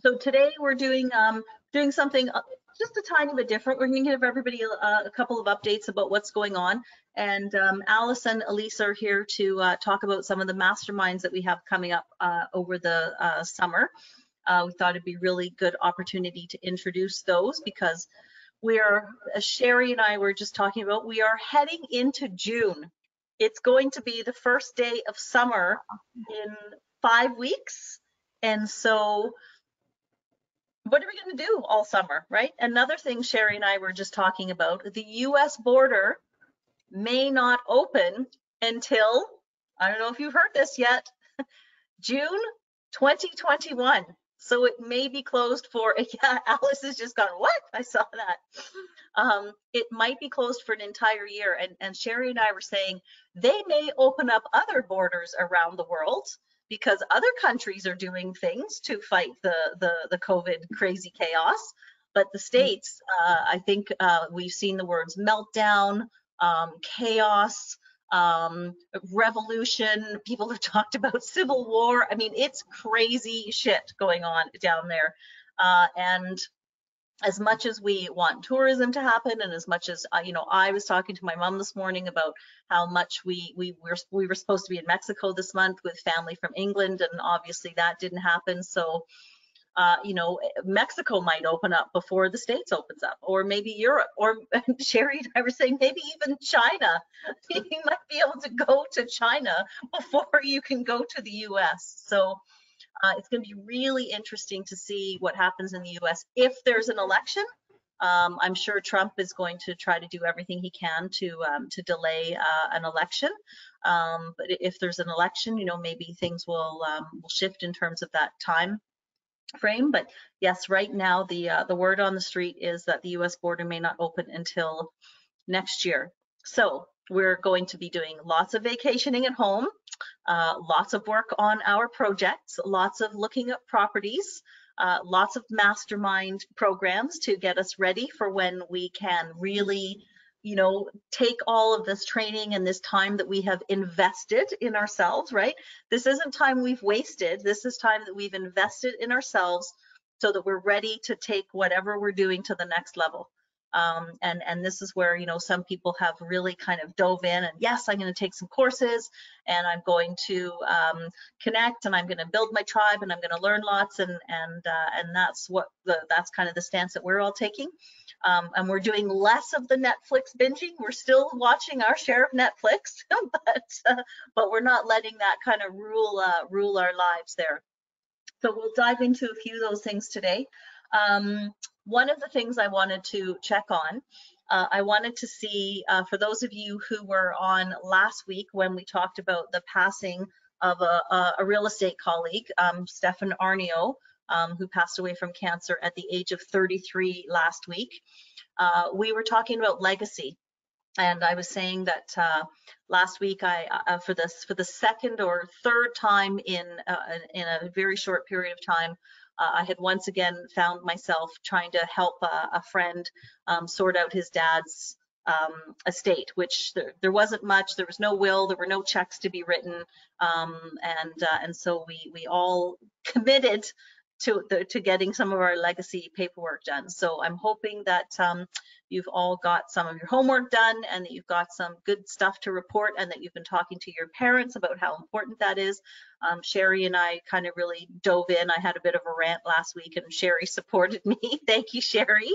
So today we're doing something just a tiny bit different. We're going to give everybody a couple of updates about what's going on. And Alice and Elise are here to talk about some of the masterminds that we have coming up over the summer. We thought it'd be really good opportunity to introduce those because we are, as Sherry and I were just talking about, we are heading into June. It's going to be the first day of summer in 5 weeks. And so what are we going to do all summer, right? Another thing Sherry and I were just talking about, the US border may not open until, I don't know if you've heard this yet, June 2021. So it may be closed for, yeah, Alice has just gone, what? I saw that. It might be closed for an entire year. And Sherry and I were saying they may open up other borders around the world because other countries are doing things to fight the COVID crazy chaos. But the States, I think we've seen the words meltdown, chaos, revolution. People have talked about civil war. I mean, it's crazy shit going on down there. And as much as we want tourism to happen, and as much as you know, I was talking to my mom this morning about how much we were supposed to be in Mexico this month with family from England, and obviously that didn't happen. So you know, Mexico might open up before the States opens up, or maybe Europe, or Sherry and I were saying maybe even China. You might be able to go to China before you can go to the US. So it's going to be really interesting to see what happens in the US if there's an election. I'm sure Trump is going to try to do everything he can to delay an election. But if there's an election, you know, maybe things will shift in terms of that time frame. But yes, right now the word on the street is that the US border may not open until next year. So we're going to be doing lots of vacationing at home, lots of work on our projects, lots of looking at properties, lots of mastermind programs to get us ready for when we can really, you know, take all of this training and this time that we have invested in ourselves, right? This isn't time we've wasted. This is time that we've invested in ourselves so that we're ready to take whatever we're doing to the next level. And this is where, you know, some people have really kind of dove in and yes, I'm going to take some courses and I'm going to connect and I'm going to build my tribe and I'm going to learn lots, and that's what that's kind of the stance that we're all taking. And we're doing less of the Netflix binging. We're still watching our share of Netflix, but we're not letting that kind of rule our lives there. So we'll dive into a few of those things today. One of the things I wanted to check on, I wanted to see, for those of you who were on last week when we talked about the passing of a real estate colleague, Stefan Arnio, who passed away from cancer at the age of 33 last week. We were talking about legacy. And I was saying that last week, I for the second or third time in a very short period of time, I had once again found myself trying to help a friend sort out his dad's estate, which there wasn't much. There was no will. There were no checks to be written, and so we all committed to getting some of our legacy paperwork done. So I'm hoping that you've all got some of your homework done and that you've got some good stuff to report and that you've been talking to your parents about how important that is. Sherry and I kind of really dove in. I had a bit of a rant last week and Sherry supported me. Thank you, Sherry,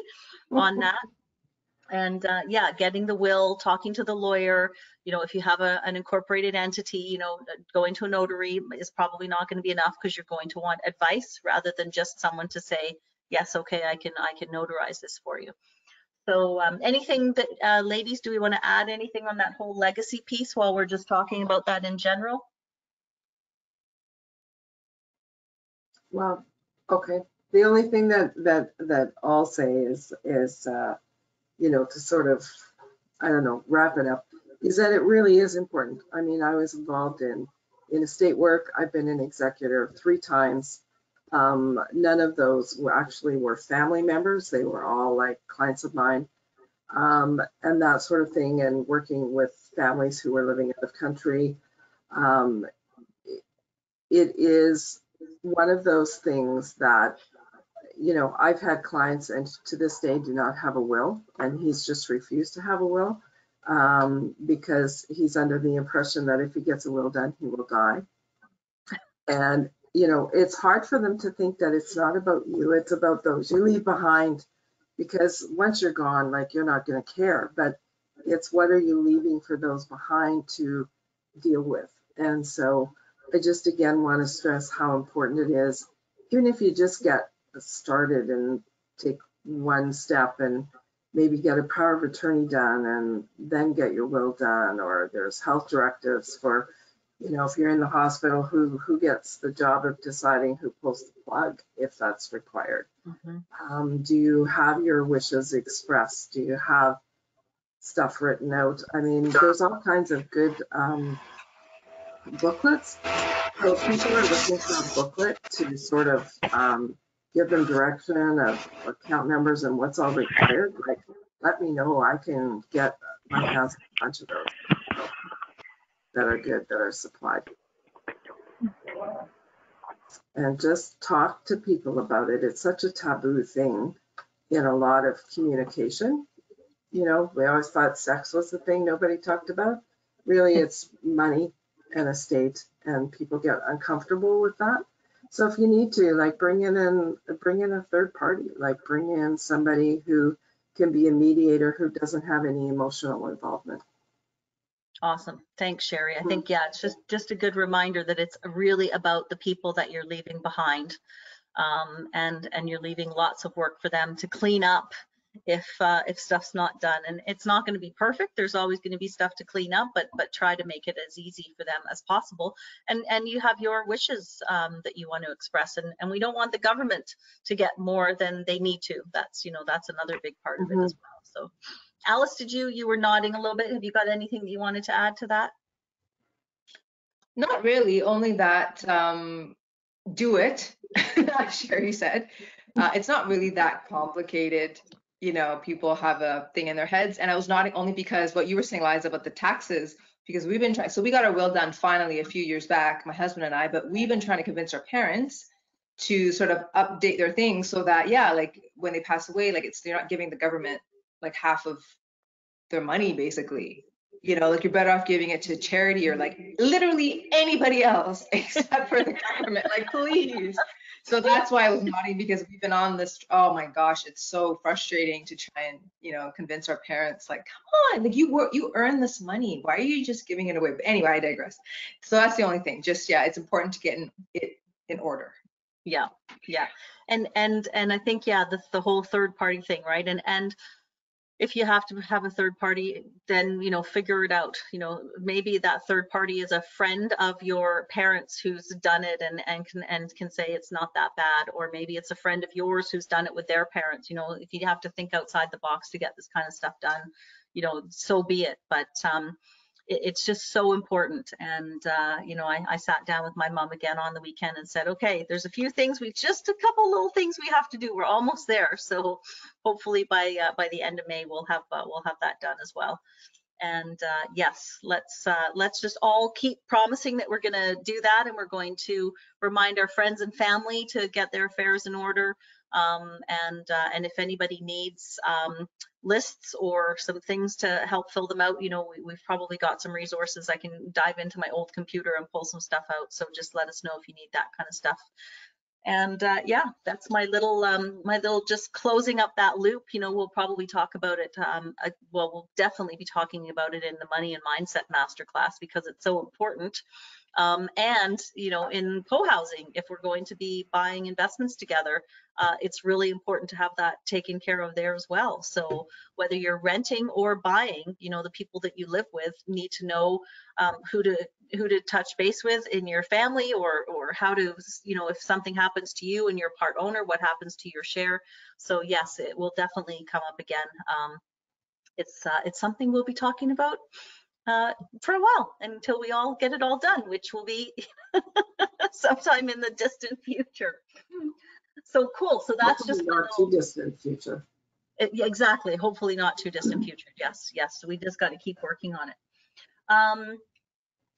on that. And yeah, getting the will, talking to the lawyer, you know, if you have an incorporated entity, you know, going to a notary is probably not going to be enough because you're going to want advice rather than just someone to say, yes, okay, I can notarize this for you. So anything that, ladies, do we want to add anything on that whole legacy piece while we're just talking about that in general? Well, okay. The only thing that I'll say is you know, to sort of, I don't know, wrap it up, is that it really is important. I mean, I was involved in estate work. I've been an executor 3 times. None of those were family members. They were all like clients of mine, and that sort of thing, and working with families who were living out of country. It is one of those things that you know, I've had clients and to this day do not have a will, and he's just refused to have a will because he's under the impression that if he gets a will done, he will die. And, you know, it's hard for them to think that it's not about you, it's about those you leave behind, because once you're gone, like, you're not going to care, but it's what are you leaving for those behind to deal with. And so I just, again, want to stress how important it is, even if you just get started and take one step and maybe get a power of attorney done and then get your will done, or there's health directives for, you know, if you're in the hospital, who gets the job of deciding who pulls the plug if that's required. Do you have your wishes expressed? Do you have stuff written out? I mean, there's all kinds of good booklets. So if people are looking for a booklet to sort of give them direction of account numbers and what's all required, like, let me know. I can get my hands on a bunch of those that are good, that are supplied. And just talk to people about it. It's such a taboo thing in a lot of communication. You know, we always thought sex was the thing nobody talked about. Really, it's money and estate, and people get uncomfortable with that. So if you need to, like, bring in a third party, like bring in somebody who can be a mediator who doesn't have any emotional involvement. Awesome. Thanks, Sherry. I think, yeah, it's just a good reminder that it's really about the people that you're leaving behind. And you're leaving lots of work for them to clean up if stuff's not done. And it's not going to be perfect. There's always going to be stuff to clean up, but try to make it as easy for them as possible. And you have your wishes that you want to express, and we don't want the government to get more than they need to. That's, you know, that's another big part of it as well. So Alice, did you were nodding a little bit. Have you got anything that you wanted to add to that? Not really, only that do it, as Sherry said. It's not really that complicated. You know, people have a thing in their heads. And I was nodding only because what you were saying, Liza, about the taxes, because we've been trying, so we got our will done finally a few years back, my husband and I, but we've been trying to convince our parents to sort of update their things so that, yeah, like when they pass away, like they're not giving the government like half of their money, basically. You know, like you're better off giving it to charity or like literally anybody else except for the government, like please. So that's why I was nodding, because we've been on this, oh my gosh, it's so frustrating to try and, you know, convince our parents, like, come on, like you earn this money. Why are you just giving it away? But anyway, I digress. So that's the only thing. Just, yeah, it's important to get it in order. Yeah, yeah. And I think, yeah, the whole third party thing, right? And if you have to have a third party, then, you know, figure it out. You know, maybe that third party is a friend of your parents who's done it and can say it's not that bad, or maybe it's a friend of yours who's done it with their parents. You know, if you have to think outside the box to get this kind of stuff done, you know, so be it. But it's just so important. And you know, I sat down with my mom again on the weekend and said, okay, there's a few things, just a couple little things we have to do. We're almost there. So hopefully by the end of May, we'll have that done as well. And yes, let's just all keep promising that we're going to do that, and we're going to remind our friends and family to get their affairs in order. And if anybody needs lists or some things to help fill them out, you know, we've probably got some resources. I can dive into my old computer and pull some stuff out. So just let us know if you need that kind of stuff. And yeah, that's my little just closing up that loop. You know, we'll probably talk about it. Well, we'll definitely be talking about it in the Money and Mindset Masterclass, because it's so important. And, you know, in co-housing, if we're going to be buying investments together, it's really important to have that taken care of there as well. So whether you're renting or buying, you know, the people that you live with need to know who to touch base with in your family, or how to, you know, if something happens to you and you're part owner, what happens to your share. So yes, it will definitely come up again. It's something we'll be talking about for a while, until we all get it all done, which will be sometime in the distant future. So cool. So that's Hopefully just not too distant future. Yeah, exactly. Hopefully not too distant future. Yes, yes. So we just got to keep working on it.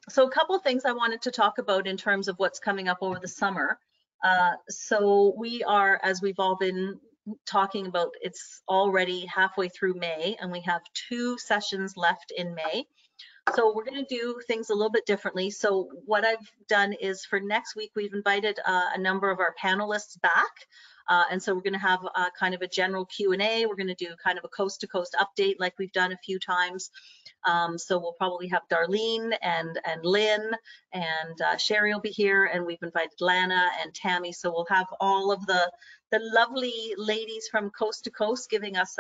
So a couple of things I wanted to talk about in terms of what's coming up over the summer. So we are, as we've all been talking about, it's already halfway through May, and we have 2 sessions left in May. So we're going to do things a little bit differently. So what I've done is for next week, we've invited a number of our panelists back. And so we're going to have kind of a general Q&A. We're going to do kind of a coast-to-coast update like we've done a few times. So we'll probably have Darlene and Lynn and Sherry will be here, and we've invited Lana and Tammy. So we'll have all of the lovely ladies from coast to coast giving us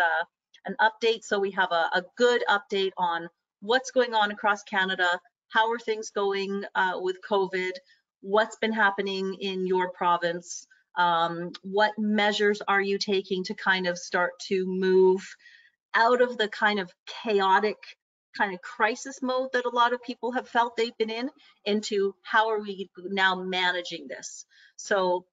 an update. So we have a good update on what's going on across Canada, how are things going with COVID, what's been happening in your province, what measures are you taking to kind of start to move out of the kind of chaotic kind of crisis mode that a lot of people have felt they've been in, into how are we now managing this. So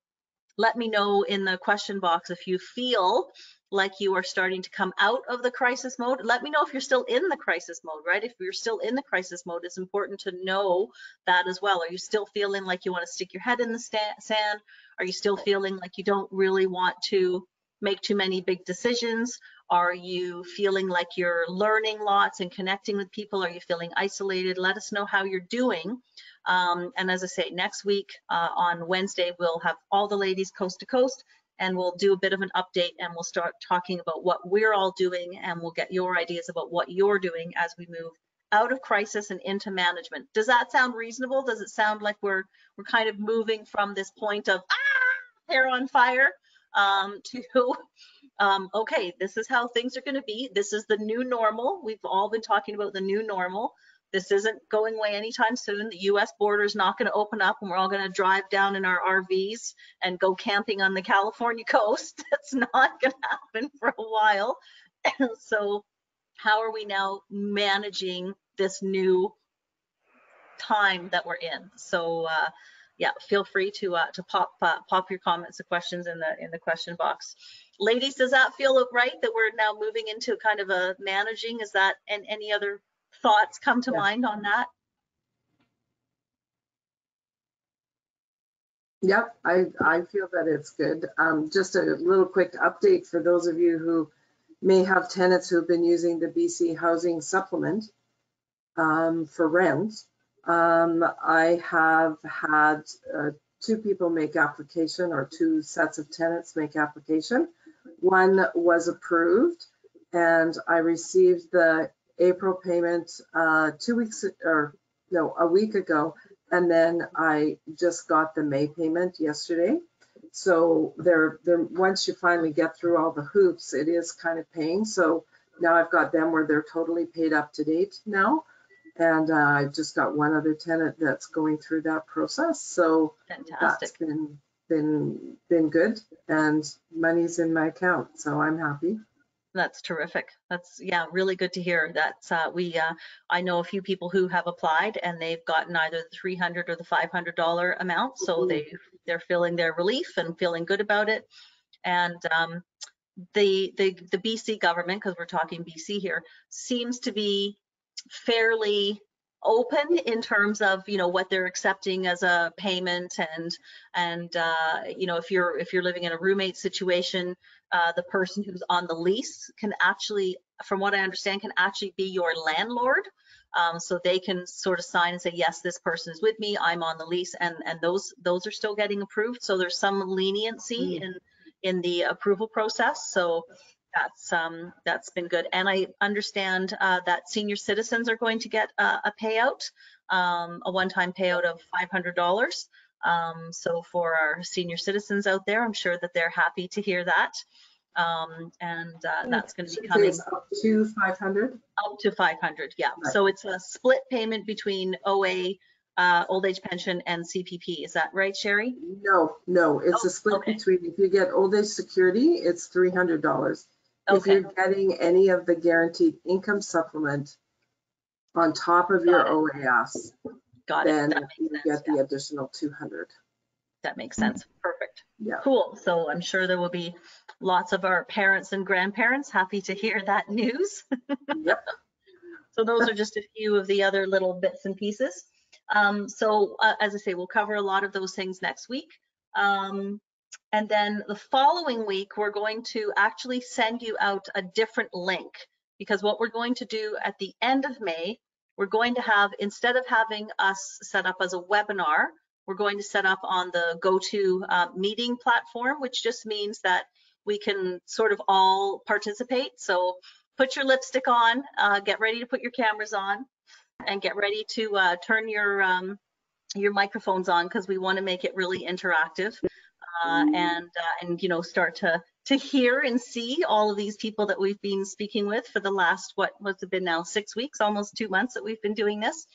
let me know in the question box if you feel like you are starting to come out of the crisis mode. Let me know if you're still in the crisis mode, right? If you're still in the crisis mode, it's important to know that as well. Are you still feeling like you want to stick your head in the sand? Are you still feeling like you don't really want to make too many big decisions? Are you feeling like you're learning lots and connecting with people? Are you feeling isolated? Let us know how you're doing. And as I say, next week on Wednesday, we'll have all the ladies coast to coast, and we'll do a bit of an update, and we'll start talking about what we're all doing, and we'll get your ideas about what you're doing as we move out of crisis and into management. Does that sound reasonable? Does it sound like we're kind of moving from this point of hair on fire to okay, this is how things are going to be. This is the new normal. We've all been talking about the new normal. This isn't going away anytime soon. The US border is not going to open up and we're all going to drive down in our RVs and go camping on the California coast. That's not going to happen for a while. So how are we now managing this new time that we're in? So yeah, feel free to pop your comments and questions in the question box. Ladies, does that feel right that we're now moving into kind of a managing? Is that, and any other thoughts come to mind on that? Yep, I feel that it's good. Just a little quick update for those of you who may have tenants who have been using the BC Housing Supplement for rents. I have had 2 people make application, or 2 sets of tenants make application. One was approved, and I received the April payment 2 weeks, or no, a week ago, and then I just got the May payment yesterday. So they're once you finally get through all the hoops, it is kind of paying. So now I've got them where they're totally paid up to date now. And I've just got one other tenant that's going through that process. So fantastic. That's been good, and money's in my account, so I'm happy. That's terrific. That's, yeah, really good to hear. That's I know a few people who have applied and they've gotten either the $300 or the $500 amount, so they're feeling their relief and feeling good about it. And the BC government, because we're talking BC here, seems to be fairly open in terms of, you know, what they're accepting as a payment, and you know, if you're living in a roommate situation, the person who's on the lease can actually, from what I understand, can actually be your landlord. So they can sort of sign and say, yes, this person is with me, I'm on the lease, and those are still getting approved. So there's some leniency in the approval process. So that's been good. And I understand that senior citizens are going to get a payout, a one-time payout of $500. So for our senior citizens out there, I'm sure that they're happy to hear that. And that's going to be coming up to 500. Up to 500, yeah. Right. So it's a split payment between OA, old age pension, and CPP. Is that right, Sherry? No, it's a split between, if you get old age security, it's $300. If you're getting any of the guaranteed income supplement on top of your OAS, then you get the additional 200. That makes sense. Perfect. Yeah. Cool. So I'm sure there will be lots of our parents and grandparents happy to hear that news. Yep. So those are just a few of the other little bits and pieces. So as I say, we'll cover a lot of those things next week. And then the following week, we're going to actually send you out a different link, because what we're going to do at the end of May, we're going to have, instead of having us set up as a webinar, we're going to set up on the GoToMeeting platform, which just means that we can sort of all participate. So put your lipstick on, get ready to put your cameras on, and get ready to turn your microphones on, because we want to make it really interactive, and you know, start to hear and see all of these people that we've been speaking with for the last, what's it been now, 6 weeks, almost 2 months that we've been doing this.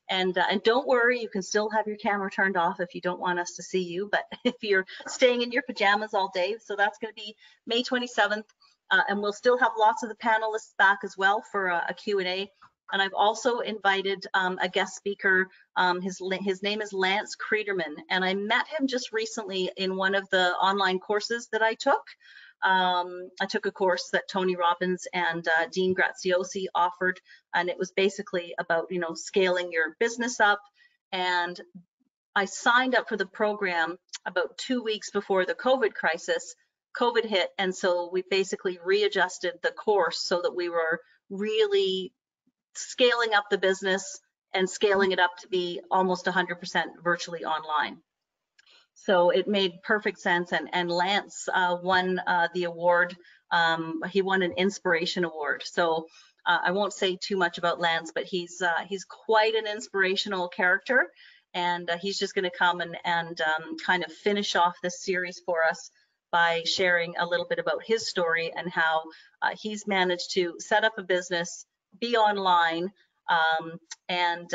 And don't worry, you can still have your camera turned off if you don't want us to see you, but if you're staying in your pajamas all day. So that's going to be May 27th, and we'll still have lots of the panelists back as well for a Q&A. And I've also invited a guest speaker. His name is Lance Krederman, and I met him just recently in one of the online courses that I took. I took a course that Tony Robbins and Dean Graziosi offered, and it was basically about, you know, scaling your business up. And I signed up for the program about 2 weeks before the COVID crisis. COVID hit, and so we basically readjusted the course so that we were really scaling up the business and scaling it up to be almost 100% virtually online. So it made perfect sense, and Lance won the award. He won an inspiration award. So I won't say too much about Lance, but he's quite an inspirational character, and he's just going to come and kind of finish off this series for us by sharing a little bit about his story and how he's managed to set up a business, be online, and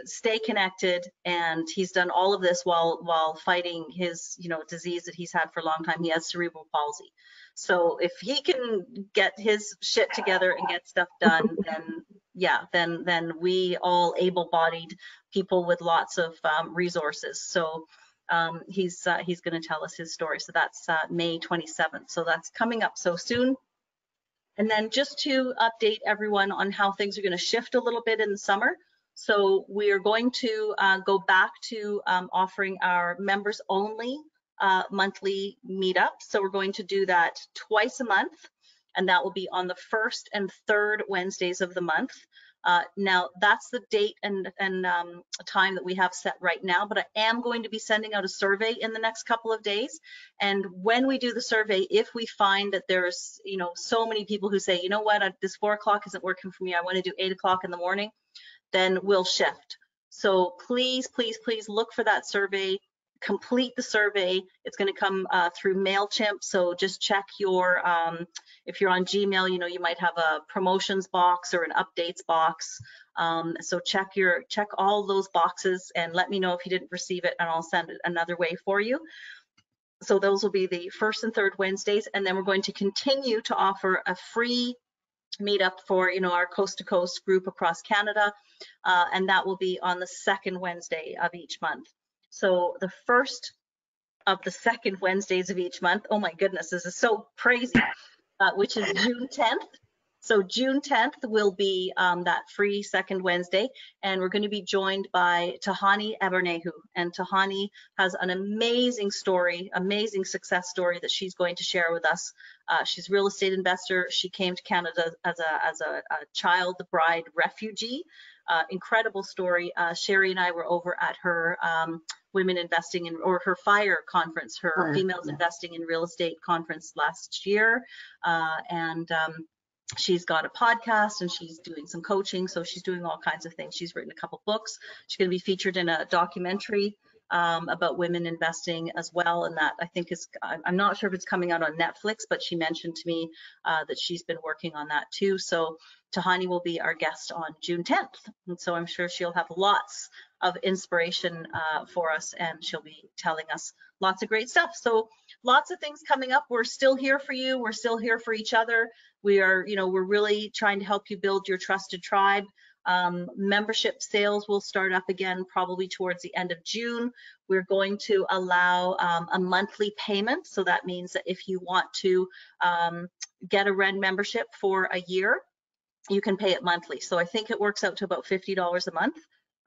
stay connected. And he's done all of this while fighting his, you know, disease that he's had for a long time. He has cerebral palsy. So if he can get his shit together and get stuff done, then yeah, then we all able-bodied people with lots of resources. So he's going to tell us his story. So that's May 27th. So that's coming up so soon. And then just to update everyone on how things are going to shift a little bit in the summer. So we are going to go back to offering our members only monthly meetup. So we're going to do that twice a month, and that will be on the 1st and 3rd Wednesdays of the month. Now that's the date and time that we have set right now, but I am going to be sending out a survey in the next couple of days. And when we do the survey, if we find that there's, you know, so many people who say, you know what, this 4 o'clock isn't working for me, I want to do 8 o'clock in the morning, then we'll shift. So please, please, please look for that survey. Complete the survey. It's going to come through MailChimp. So just check your, if you're on Gmail, you know, you might have a promotions box or an updates box. So check all those boxes and let me know if you didn't receive it, and I'll send it another way for you. So those will be the 1st and 3rd Wednesdays. And then we're going to continue to offer a free meetup for, you know, our coast to coast group across Canada. And that will be on the 2nd Wednesday of each month. So the 1st of the 2nd Wednesdays of each month, oh my goodness, this is so crazy, which is June 10th. So June 10th will be that free 2nd Wednesday, and we're going to be joined by Tahani Ebernehu. And Tahani has an amazing story, amazing success story that she's going to share with us. She's a real estate investor. She came to Canada as a child bride refugee. Incredible story. Sherry and I were over at her women investing in, or her FIRE conference, her females investing in real estate conference last year. She's got a podcast and she's doing some coaching. So she's doing all kinds of things. She's written a couple books. She's going to be featured in a documentary about women investing as well. And that, I think, is, I'm not sure if it's coming out on Netflix, but she mentioned to me that she's been working on that too. So Tahani will be our guest on June 10th. And so I'm sure she'll have lots of inspiration for us, and she'll be telling us lots of great stuff. So lots of things coming up. We're still here for you. We're still here for each other. We are, you know, we're really trying to help you build your trusted tribe. Membership sales will start up again probably towards the end of June. We're going to allow a monthly payment. So that means that if you want to get a WREN membership for a year, you can pay it monthly. So I think it works out to about $50 a month.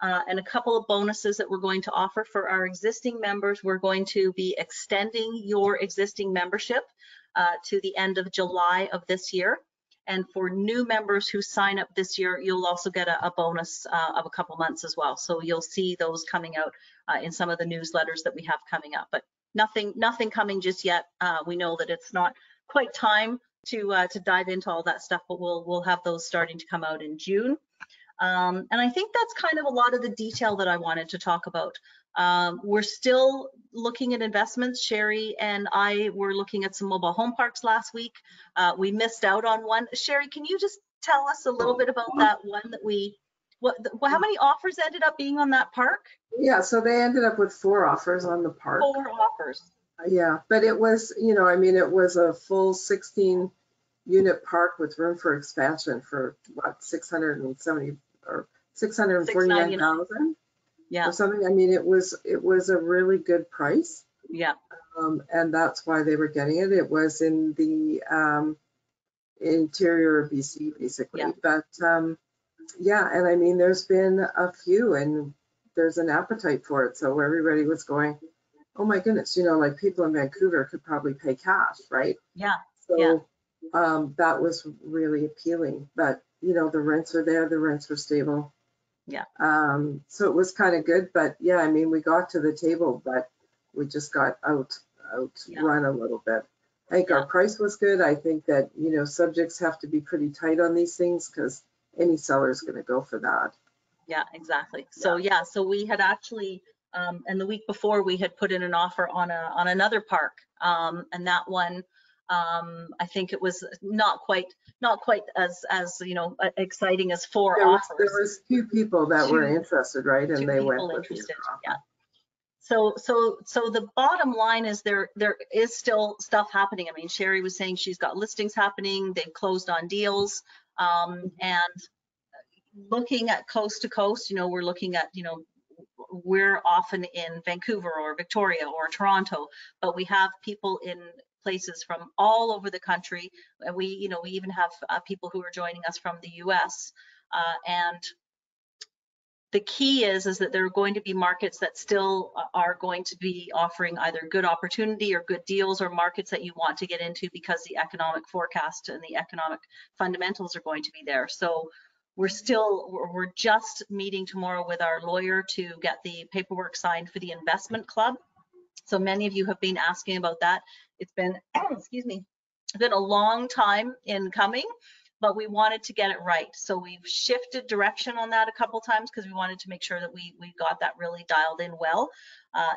and a couple of bonuses that we're going to offer for our existing members. We're going to be extending your existing membership to the end of July of this year. And for new members who sign up this year, you'll also get a bonus of a couple months as well. So you'll see those coming out in some of the newsletters that we have coming up, but nothing coming just yet. We know that it's not quite time to dive into all that stuff, but we'll have those starting to come out in June. And I think that's kind of a lot of the detail that I wanted to talk about. We're still looking at investments. Sherry and I were looking at some mobile home parks last week. We missed out on one. Sherry, can you just tell us a little bit about that one that how many offers ended up being on that park? Yeah, so they ended up with 4 offers on the park. 4 offers. Yeah, but it was, I mean, it was a full 16 unit park with room for expansion for what, 670 or 649,000? Yeah. Or something. I mean, it was a really good price. Yeah. And that's why they were getting it. It was in the interior of BC, basically. Yeah. But yeah, and I mean, there's been a few, and there's an appetite for it. So everybody was going, oh my goodness, like people in Vancouver could probably pay cash, right? Yeah. So yeah. That was really appealing. But the rents are there, the rents were stable. Yeah. So it was kind of good, but yeah, I mean, we got to the table, but we just got outrun a little bit. I think our price was good. I think that, subjects have to be pretty tight on these things because any seller is going to go for that. Yeah, exactly. So so we had actually, and the week before we had put in an offer on another park, and that one, I think it was not quite as exciting as 4 offers. There was 2 people that were interested, right? And they went with interested. Yeah. So the bottom line is there is still stuff happening. I mean, Sherry was saying she's got listings happening. They've closed on deals, and looking at coast to coast, we're looking at, we're often in Vancouver or Victoria or Toronto, but we have people in places from all over the country. And we even have people who are joining us from the US. And the key is that there are going to be markets that still are going to be offering either good opportunity or good deals, or markets that you want to get into because the economic forecast and the economic fundamentals are going to be there. So we're just meeting tomorrow with our lawyer to get the paperwork signed for the investment club. So many of you have been asking about that. It's been, excuse me, it's been a long time in coming, but we wanted to get it right. So we've shifted direction on that a couple times because we wanted to make sure that we got that really dialed in well.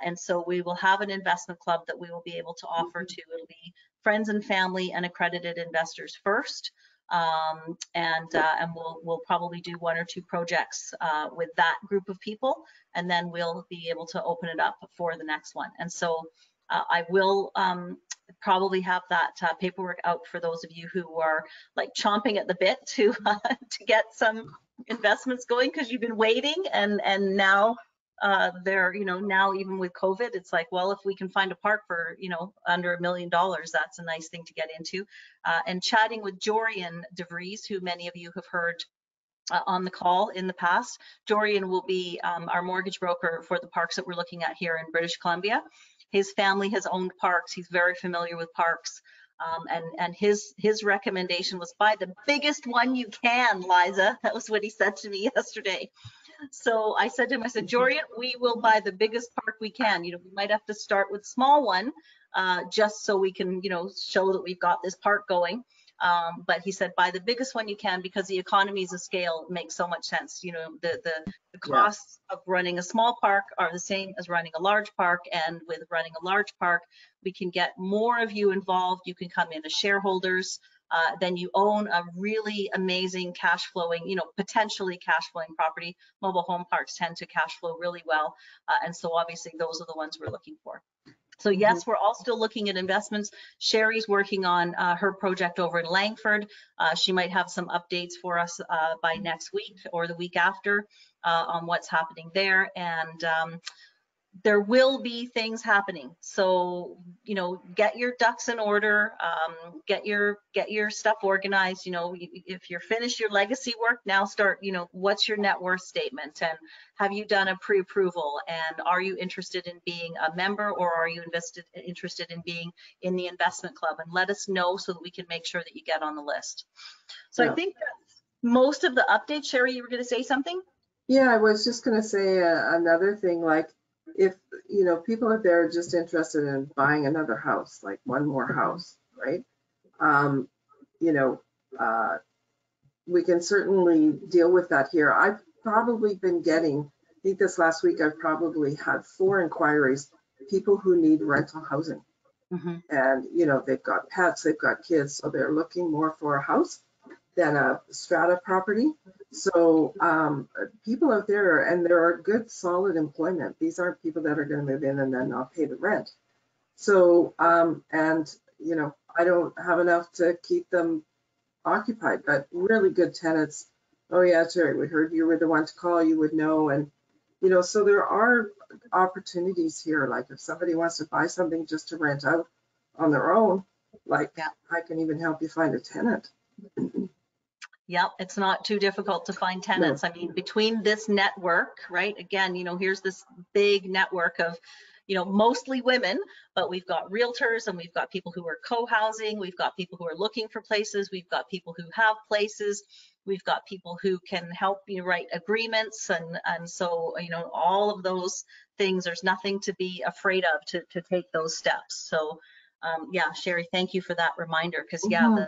And so we will have an investment club that we will be able to offer to. It'll be friends and family and accredited investors first. And we'll probably do 1 or 2 projects with that group of people, and then we'll be able to open it up for the next one. And so I will probably have that paperwork out for those of you who are like chomping at the bit to get some investments going, because you've been waiting, and now they're, now even with COVID, it's like, well, if we can find a park for, under $1 million, that's a nice thing to get into. And chatting with Dorian DeVries, who many of you have heard on the call in the past. Dorian will be our mortgage broker for the parks that we're looking at here in British Columbia. His family has owned parks. He's very familiar with parks. And his recommendation was buy the biggest one you can, Liza. That was what he said to me yesterday. So I said to him, I said, Dorian, we will buy the biggest park we can. We might have to start with a small one, just so we can, show that we've got this park going. But he said, buy the biggest one you can, because the economies of scale make so much sense. The costs of running a small park are the same as running a large park. And with running a large park, we can get more of you involved. You can come in as shareholders. Then you own a really amazing cash flowing, potentially cash flowing property. Mobile home parks tend to cash flow really well. And so obviously those are the ones we're looking for. So yes, we're all still looking at investments. Sherry's working on her project over in Langford. She might have some updates for us by next week or the week after on what's happening there. And there will be things happening. So, you know, get your ducks in order, get your stuff organized. You know, if you're finished your legacy work, now start, you know, what's your net worth statement, and have you done a pre-approval, and are you interested in being a member, or are you interested in being in the investment club? And let us know so that we can make sure that you get on the list. So Yeah. I think that's most of the updates. Sherry, you were going to say something? Yeah, I was just going to say another thing, like if, you know, people out there are just interested in buying another house, like one more house, right? You know, we can certainly deal with that here. I've probably been getting, I think this last week, I've probably had 4 inquiries, people who need rental housing. Mm-hmm. And, you know, they've got pets, they've got kids, so they're looking more for a house than a strata property. So people out there, and there are good solid employment. These aren't people that are going to move in and then not pay the rent. So, and, you know, I don't have enough to keep them occupied, but really good tenants. Oh yeah, Terry, we heard you were the one to call, you would know. And, you know, so there are opportunities here. Like if somebody wants to buy something just to rent out on their own, like I can even help you find a tenant. Yep, it's not too difficult to find tenants. No. I mean, between this network, right? Again, you know, here's this big network of, you know, mostly women, but we've got realtors, and we've got people who are co-housing, we've got people who are looking for places, we've got people who have places, we've got people who can help you write agreements, and so, you know, all of those things, there's nothing to be afraid of to take those steps. So yeah, Sherry, thank you for that reminder, because yeah,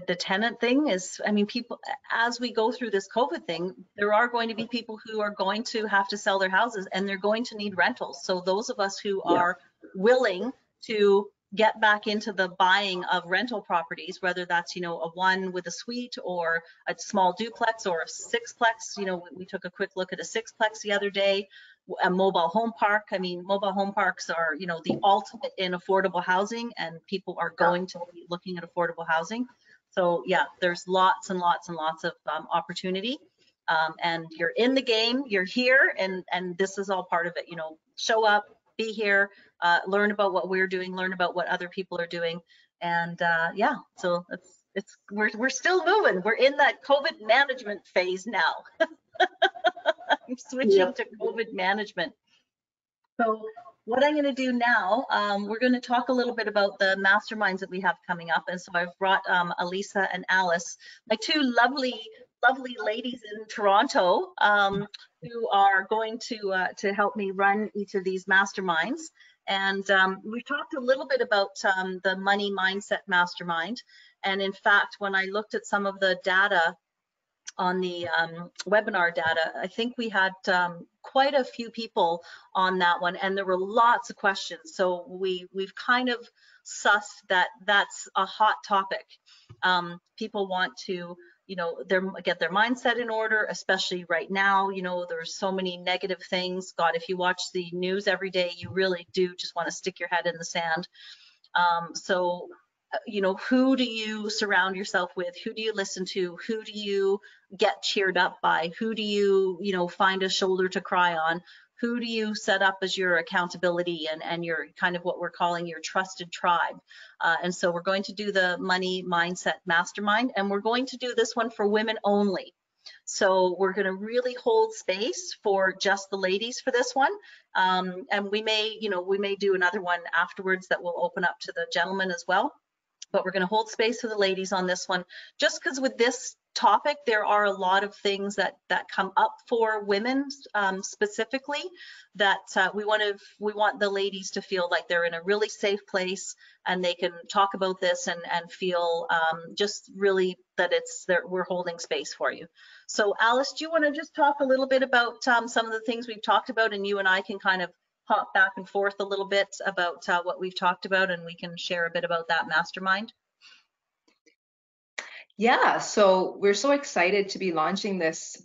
the tenant thing is, I mean, people, as we go through this COVID thing, there are going to be people who are going to have to sell their houses, and they're going to need rentals. So those of us who are willing to get back into the buying of rental properties, whether that's, you know, a one with a suite, or a small duplex, or a sixplex, you know, we took a quick look at a sixplex the other day, a mobile home park. I mean, mobile home parks are, you know, the ultimate in affordable housing, and people are going to be looking at affordable housing. So yeah, there's lots and lots and lots of opportunity, and you're in the game, you're here, and this is all part of it. You know, show up, be here, learn about what we're doing, learn about what other people are doing, and yeah, so we're still moving. We're in that COVID management phase now. I'm switching to COVID management. So what I'm going to do now, we're going to talk a little bit about the masterminds that we have coming up. And so I've brought Elisa and Alice, my 2 lovely ladies in Toronto, who are going to help me run each of these masterminds. And we talked a little bit about the money mindset mastermind. And in fact, when I looked at some of the data on the webinar data, I think we had quite a few people on that one, and there were lots of questions. So we've kind of sussed that that's a hot topic. People want to, you know, get their mindset in order, especially right now. You know, there's so many negative things. God, if you watch the news every day, you really do just want to stick your head in the sand. So, you know, who do you surround yourself with? Who do you listen to? Who do you get cheered up by? Who do you, you know, find a shoulder to cry on? Who do you set up as your accountability and your kind of what we're calling your trusted tribe? And so we're going to do the money mindset mastermind, and we're going to do this one for women only. So we're going to really hold space for just the ladies for this one. And we may, you know, we may do another one afterwards that will open up to the gentlemen as well. But we're going to hold space for the ladies on this one, just because with this topic, there are a lot of things that come up for women specifically that we want the ladies to feel like they're in a really safe place, and they can talk about this and feel just really that we're holding space for you. So Alice, do you want to just talk a little bit about some of the things we've talked about, and you and I can kind of hop back and forth a little bit about what we've talked about, and we can share a bit about that mastermind? Yeah, so we're so excited to be launching this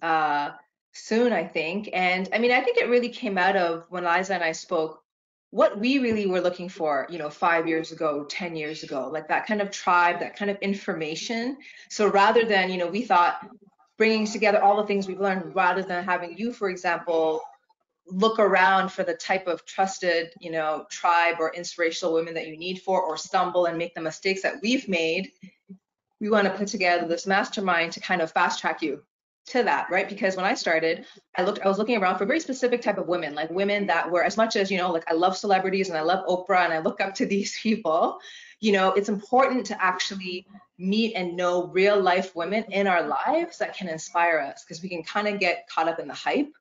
soon, I think. And I mean, I think it really came out of when Liza and I spoke, what we really were looking for, you know, 5 years ago, 10 years ago, like that kind of tribe, that kind of information. So rather than, you know, we thought bringing together all the things we've learned, rather than having you, for example, look around for the type of trusted, you know, tribe or inspirational women that you need for, or stumble and make the mistakes that we've made, we want to put together this mastermind to kind of fast track you to that, right? Because when I started, I was looking around for a very specific type of women, like women that were, as much as, you know, like I love celebrities and I love Oprah and I look up to these people, you know, it's important to actually meet and know real life women in our lives that can inspire us, because we can kind of get caught up in the hype,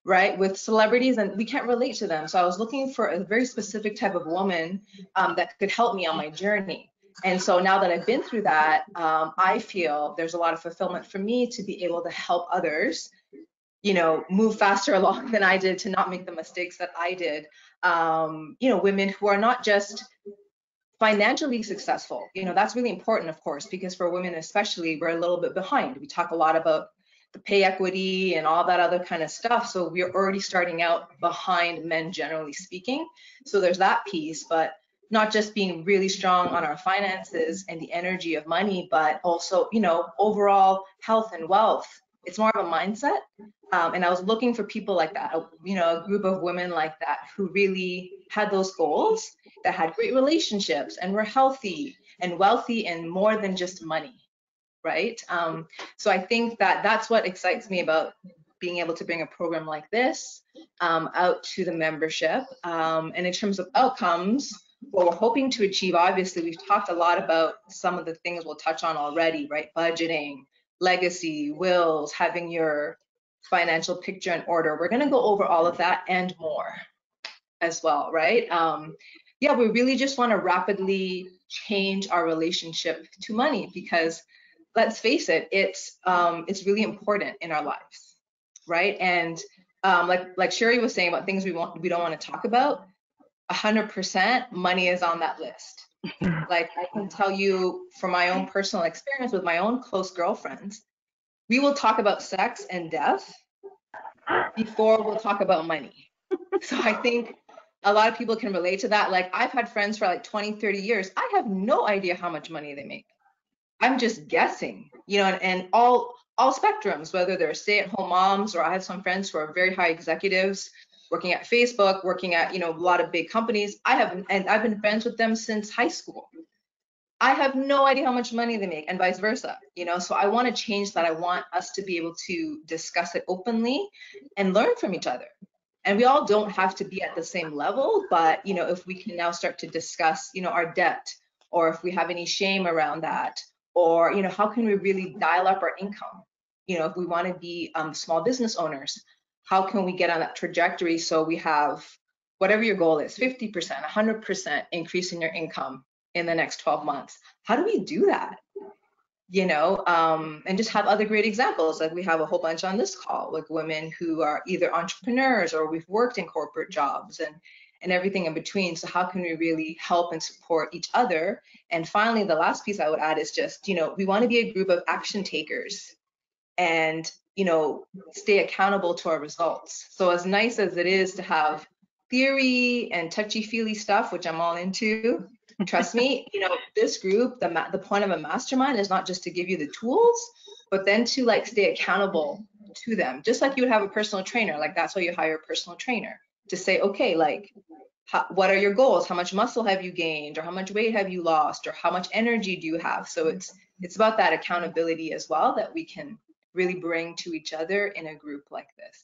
right, with celebrities, and we can't relate to them. So I was looking for a very specific type of woman that could help me on my journey. And so now that I've been through that, I feel there's a lot of fulfillment for me to be able to help others, you know, move faster along than I did, to not make the mistakes that I did. You know, women who are not just financially successful. You know, that's really important, of course, because for women especially, we're a little bit behind. We talk a lot about the pay equity and all that other kind of stuff. So we're already starting out behind men, generally speaking. So there's that piece, but not just being really strong on our finances and the energy of money, but also, you know, overall health and wealth. It's more of a mindset. And I was looking for people like that, you know, a group of women like that who really had those goals, that had great relationships and were healthy and wealthy and more than just money, right? So I think that that's what excites me about being able to bring a program like this out to the membership. And in terms of outcomes, what we're hoping to achieve, obviously, we've talked a lot about some of the things we'll touch on already, right? Budgeting, legacy, wills, having your financial picture in order. We're going to go over all of that and more as well, right? Yeah, we really just want to rapidly change our relationship to money, because let's face it, it's really important in our lives, right? And like Sherry was saying about things we don't want to talk about, 100% money is on that list. Like, I can tell you from my own personal experience with my own close girlfriends, we will talk about sex and death before we'll talk about money. So I think a lot of people can relate to that. Like, I've had friends for like 20, 30 years. I have no idea how much money they make. I'm just guessing, you know, and all spectrums, whether they're stay-at-home moms, or I have some friends who are very high executives working at Facebook, working at, you know, a lot of big companies. I've been friends with them since high school. I have no idea how much money they make, and vice versa, you know. So I want to change that. I want us to be able to discuss it openly and learn from each other. And we all don't have to be at the same level, but, you know, if we can now start to discuss, you know, our debt, or if we have any shame around that, or, you know, how can we really dial up our income? You know, if we want to be small business owners, how can we get on that trajectory so we have whatever your goal is, 50%, 100% increase in your income in the next 12 months? How do we do that? You know, and just have other great examples. Like, we have a whole bunch on this call, like women who are either entrepreneurs or we've worked in corporate jobs and everything in between. So how can we really help and support each other? And finally, the last piece I would add is just, you know, we want to be a group of action takers and, you know, stay accountable to our results. So as nice as it is to have theory and touchy-feely stuff, which I'm all into, trust me, you know, this group, the point of a mastermind is not just to give you the tools, but then to like stay accountable to them. Just like you would have a personal trainer, like that's why you hire a personal trainer, to say, okay, like, what are your goals? How much muscle have you gained, or how much weight have you lost, or how much energy do you have? So it's about that accountability as well that we can really bring to each other in a group like this.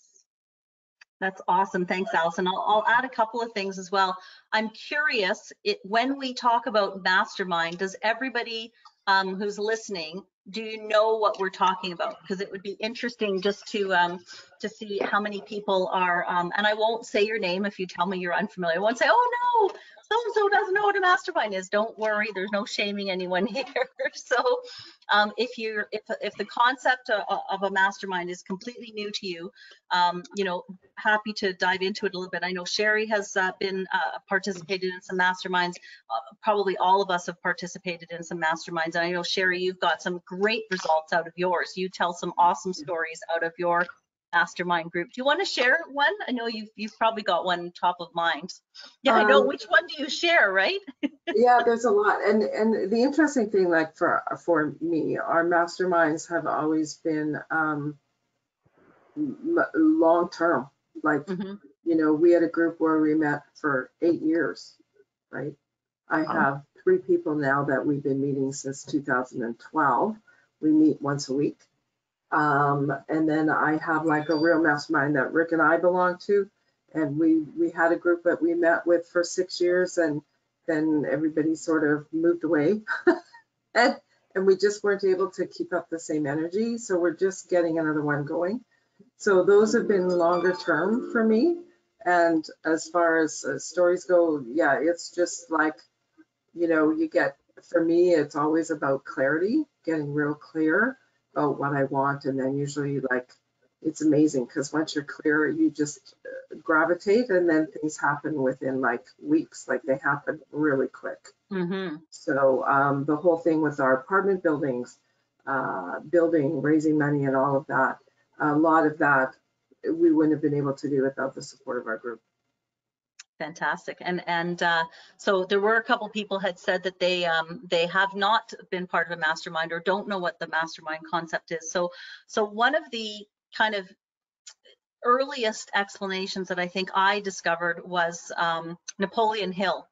That's awesome. Thanks, Allison. I'll add a couple of things as well. I'm curious, when we talk about mastermind, does everybody who's listening, do you know what we're talking about? Because it would be interesting just to see how many people are, and I won't say your name if you tell me you're unfamiliar. I won't say, oh no, so-and-so doesn't know what a mastermind is. Don't worry, there's no shaming anyone here. So if the concept of a mastermind is completely new to you, you know, happy to dive into it a little bit. I know Sherry has been participated in some masterminds. Probably all of us have participated in some masterminds. And I know, Sherry, you've got some great results out of yours. You tell some awesome stories out of your mastermind group. Do you want to share one? I know you've probably got one top of mind. Yeah, I know. Which one do you share, right? Yeah, there's a lot. And the interesting thing, like for me, our masterminds have always been long term. Like, You know, we had a group where we met for 8 years, right? I have 3 people now that we've been meeting since 2012. We meet once a week. And then I have like a real mastermind that Rick and I belong to. And we had a group that we met with for 6 years, and then everybody sort of moved away. and we just weren't able to keep up the same energy. So we're just getting another one going. So those have been longer term for me. And as far as stories go, yeah, it's just like, you know, you get, for me, it's always about clarity, getting real clear about what I want. And then usually, like, it's amazing because once you're clear, you just gravitate, and then things happen within like weeks, like they happen really quick. Mm-hmm. So the whole thing with our apartment buildings, building, raising money and all of that, a lot of that we wouldn't have been able to do without the support of our group. Fantastic. And so there were a couple people had said that they have not been part of a mastermind or don't know what the mastermind concept is. So one of the kind of earliest explanations that I think I discovered was Napoleon Hill.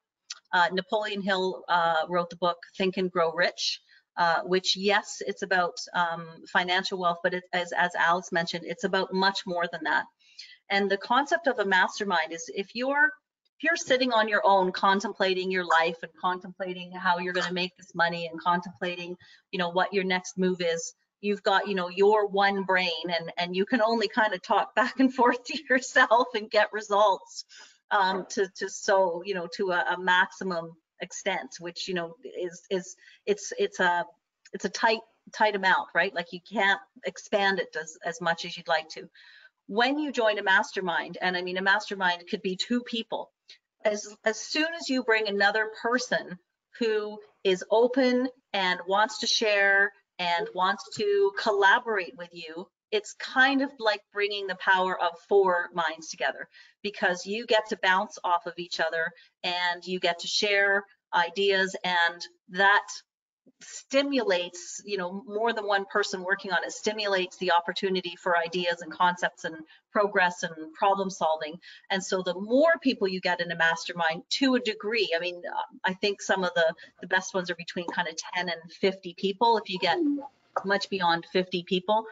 Napoleon Hill wrote the book Think and Grow Rich, which, yes, it's about financial wealth, but as Alice mentioned, it's about much more than that. And the concept of a mastermind is if you're sitting on your own contemplating your life and contemplating how you're going to make this money and contemplating, you know, what your next move is, you've got, you know, your one brain, and you can only kind of talk back and forth to yourself and get results so, you know, to a maximum extent, which, you know, it's a tight amount, right? Like you can't expand it as much as you'd like to. When you join a mastermind, and I mean a mastermind could be 2 people, as soon as you bring another person who is open and wants to share and wants to collaborate with you, it's kind of like bringing the power of 4 minds together, because you get to bounce off of each other and you get to share ideas, and that stimulates, you know, more than one person working on it stimulates the opportunity for ideas and concepts and progress and problem solving. And so the more people you get in a mastermind, to a degree, I mean, I think some of the best ones are between kind of 10 and 50 people. If you get much beyond 50 people,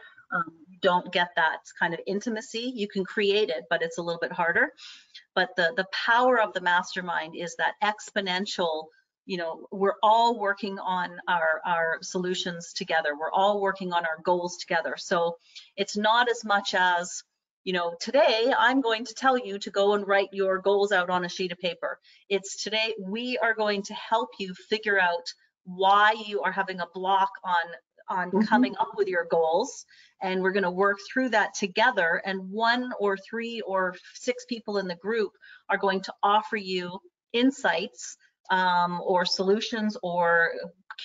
you don't get that kind of intimacy. You can create it, but it's a little bit harder. But the power of the mastermind is that exponential, you know, we're all working on our solutions together. We're all working on our goals together. So it's not as much as, you know, today I'm going to tell you to go and write your goals out on a sheet of paper. It's today we are going to help you figure out why you are having a block on coming up with your goals, and we're going to work through that together, and 1 or 3 or 6 people in the group are going to offer you insights or solutions or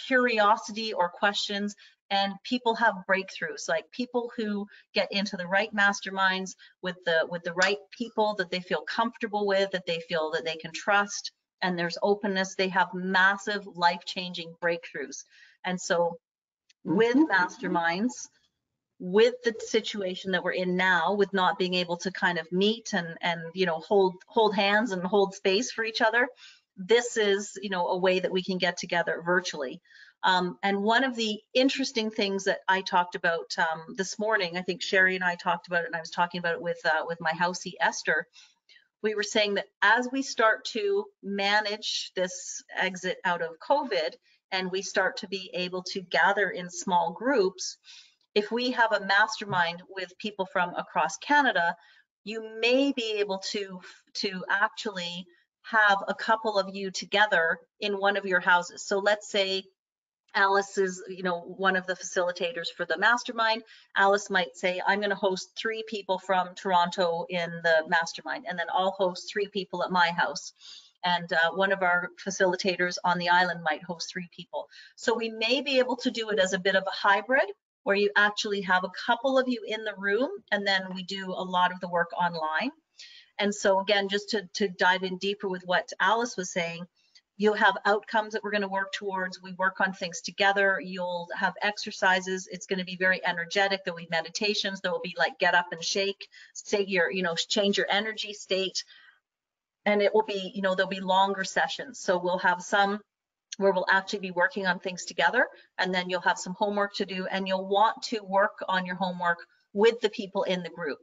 curiosity or questions, and people have breakthroughs. Like people who get into the right masterminds with the right people that they feel comfortable with, that they feel that they can trust, and there's openness, they have massive life-changing breakthroughs. And so with masterminds, with the situation that we're in now, with not being able to kind of meet and you know, hold hands and hold space for each other, this is, you know, a way that we can get together virtually. And one of the interesting things that I talked about this morning, I think Sherry and I talked about it, and I was talking about it with my housie Esther. We were saying that as we start to manage this exit out of COVID, and we start to be able to gather in small groups, if we have a mastermind with people from across Canada, you may be able to actually have a couple of you together in one of your houses. So let's say Alice is, you know, one of the facilitators for the mastermind. Alice might say, I'm going to host 3 people from Toronto in the mastermind, and then I'll host 3 people at my house. And one of our facilitators on the island might host 3 people. So we may be able to do it as a bit of a hybrid, where you actually have a couple of you in the room, and then we do a lot of the work online. And so again, just to dive in deeper with what Alice was saying, You'll have outcomes that we're going to work towards. We work on things together. You'll have exercises. It's going to be very energetic. There'll be meditations. There will be like get up and shake, say your, change your energy state. And it will be, there'll be longer sessions. So we'll have some where we'll actually be working on things together, and then you'll have some homework to do, and you'll want to work on your homework with the people in the group.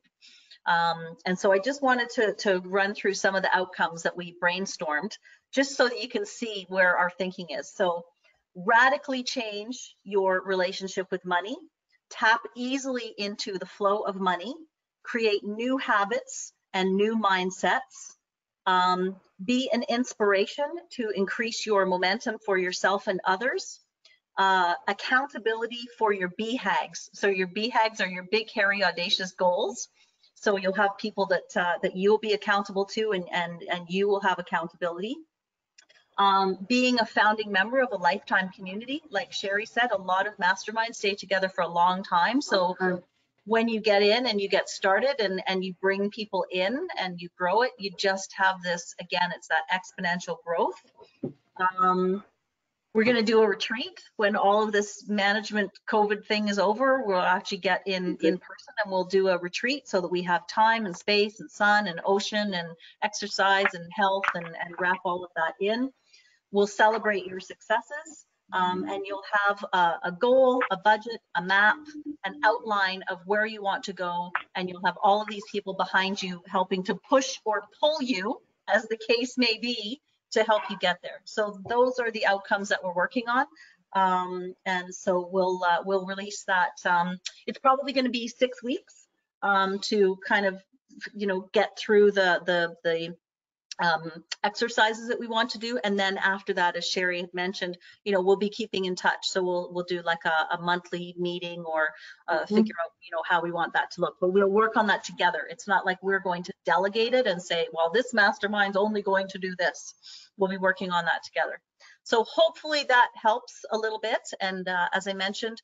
And so I just wanted to run through some of the outcomes that we brainstormed, just so that you can see where our thinking is. So radically change your relationship with money, tap easily into the flow of money, create new habits and new mindsets, be an inspiration to increase your momentum for yourself and others. Accountability for your BHAGs. So your BHAGs are your big, hairy, audacious goals. So you'll have people that you'll be accountable to, and you will have accountability. Being a founding member of a lifetime community, like Sherry said, a lot of masterminds stay together for a long time. So when you get in and you get started and you bring people in and you grow it, you just have this, again, it's that exponential growth. We're going to do a retreat when all of this management COVID thing is over. We'll actually get in person, and we'll do a retreat so that we have time and space and sun and ocean and exercise and health and wrap all of that in. We'll celebrate your successes. And you'll have a goal, a budget, a map, an outline of where you want to go, and you'll have all of these people behind you helping to push or pull you, as the case may be, to help you get there. So those are the outcomes that we're working on. And so we'll release that. It's probably going to be 6 weeks to kind of, get through the exercises that we want to do, and then after that, as Sherry had mentioned, we'll be keeping in touch. So we'll do like a monthly meeting, or figure out how we want that to look. But we'll work on that together. It's not like we're going to delegate it and say, well, this mastermind's only going to do this. We'll be working on that together. So hopefully that helps a little bit. And as I mentioned,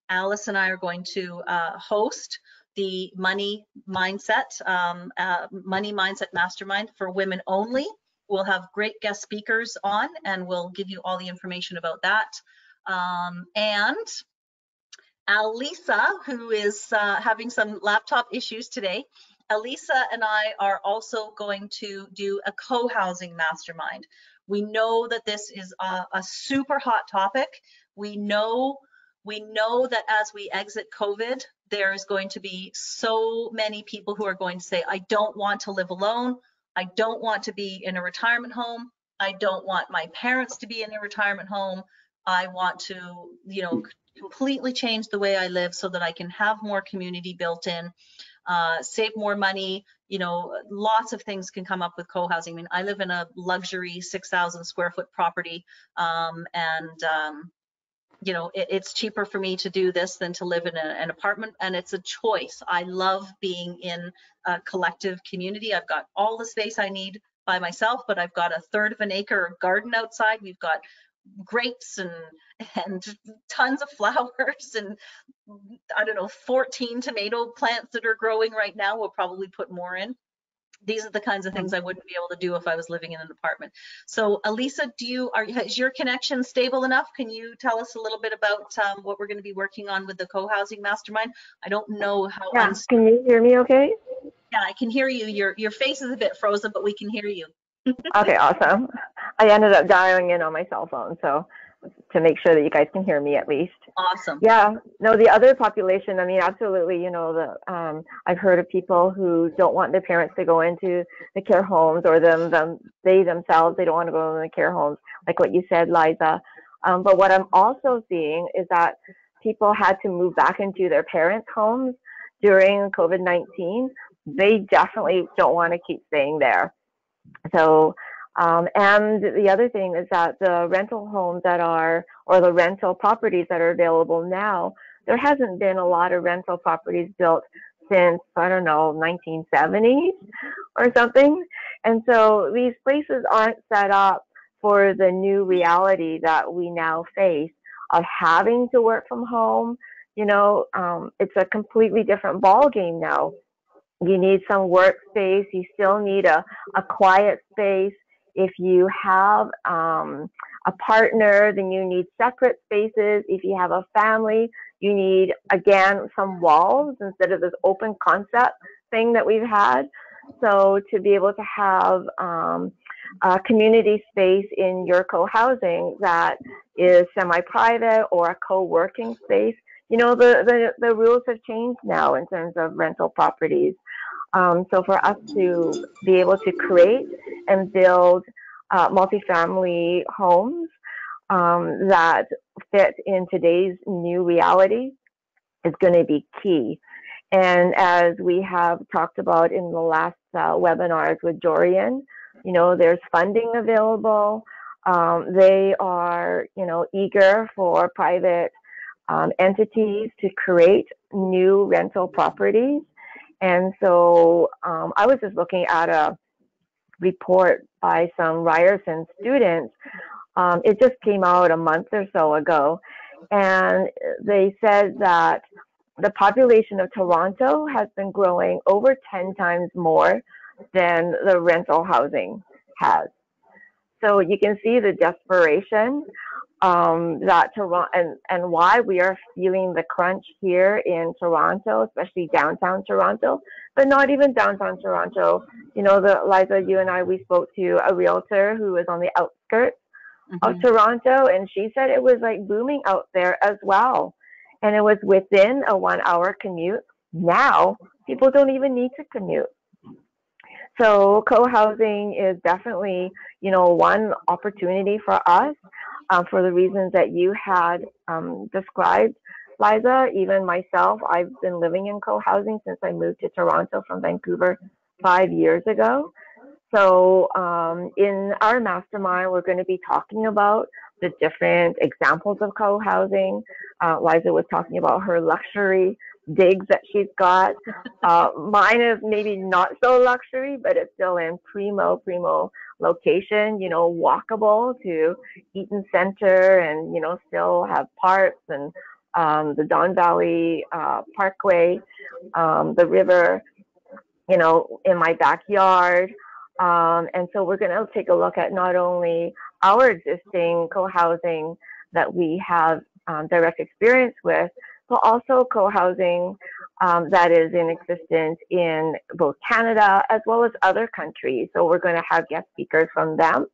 Alice and I are going to host the money mindset mastermind for women only. We'll have great guest speakers on, and we'll give you all the information about that. And Alisa, who is having some laptop issues today, Alisa and I are also going to do a co-housing mastermind. We know that this is a super hot topic. We know that as we exit COVID, there's going to be so many people who are going to say, I don't want to live alone. I don't want to be in a retirement home. I don't want my parents to be in a retirement home. I want to, completely change the way I live so that I can have more community built in, save more money. Lots of things can come up with co-housing. I mean, I live in a luxury 6,000 square foot property, it's cheaper for me to do this than to live in an apartment, and it's a choice. I love being in a collective community. I've got all the space I need by myself, but I've got 1/3 of an acre garden outside. We've got grapes and tons of flowers, and 14 tomato plants that are growing right now. We'll probably put more in. These are the kinds of things I wouldn't be able to do if I was living in an apartment. So Alisa, is your connection stable enough? Can you tell us a little bit about what we're going to be working on with the co-housing mastermind? I don't know how. Yeah, can you hear me okay? Yeah, I can hear you. Your face is a bit frozen, but we can hear you. Okay, awesome. I ended up dialing in on my cell phone, so to make sure that you guys can hear me at least. Awesome. Yeah, no, the other population, I mean, absolutely, I've heard of people who don't want their parents to go into the care homes, or they themselves, they don't want to go in the care homes, like what you said, Liza. But what I'm also seeing is that people had to move back into their parents' homes during COVID-19. They definitely don't want to keep staying there. So, and the other thing is that the rental homes or the rental properties that are available now, there hasn't been a lot of rental properties built since, 1970s or something. And so these places aren't set up for the new reality that we now face of having to work from home. It's a completely different ball game now. You need some workspace. You still need a quiet space. If you have a partner, then you need separate spaces. If you have a family, you need, again, some walls instead of this open concept thing that we've had. So to be able to have a community space in your co-housing that is semi-private or a co-working space, you know, the rules have changed now in terms of rental properties. So for us to be able to create and build multifamily homes that fit in today's new reality is going to be key. And as we have talked about in the last webinars with WREN, you know, there's funding available. They are, you know, eager for private entities to create new rental properties. And so I was just looking at a report by some Ryerson students. It just came out a month or so ago, and they said that the population of Toronto has been growing over 10 times more than the rental housing has. So you can see the desperation that Toronto and why we are feeling the crunch here in Toronto, especially downtown Toronto, but not even downtown Toronto. You know, Liza, you and I, we spoke to a realtor who was on the outskirts of Toronto, and she said it was like booming out there as well. And it was within a 1-hour commute. Now, people don't even need to commute. So co-housing is definitely, you know, one opportunity for us for the reasons that you had described, Liza. Even myself, I've been living in co-housing since I moved to Toronto from Vancouver 5 years ago. So in our mastermind, we're going to be talking about the different examples of co-housing. Liza was talking about her luxury digs that she's got. Mine is maybe not so luxury, but it's still in primo location, you know, walkable to Eaton Center, and, you know, still have parks and the Don Valley Parkway, the river, you know, in my backyard. And so we're going to take a look at not only our existing co-housing that we have direct experience with, but also co-housing that is in existence in both Canada as well as other countries. So we're going to have guest speakers from them,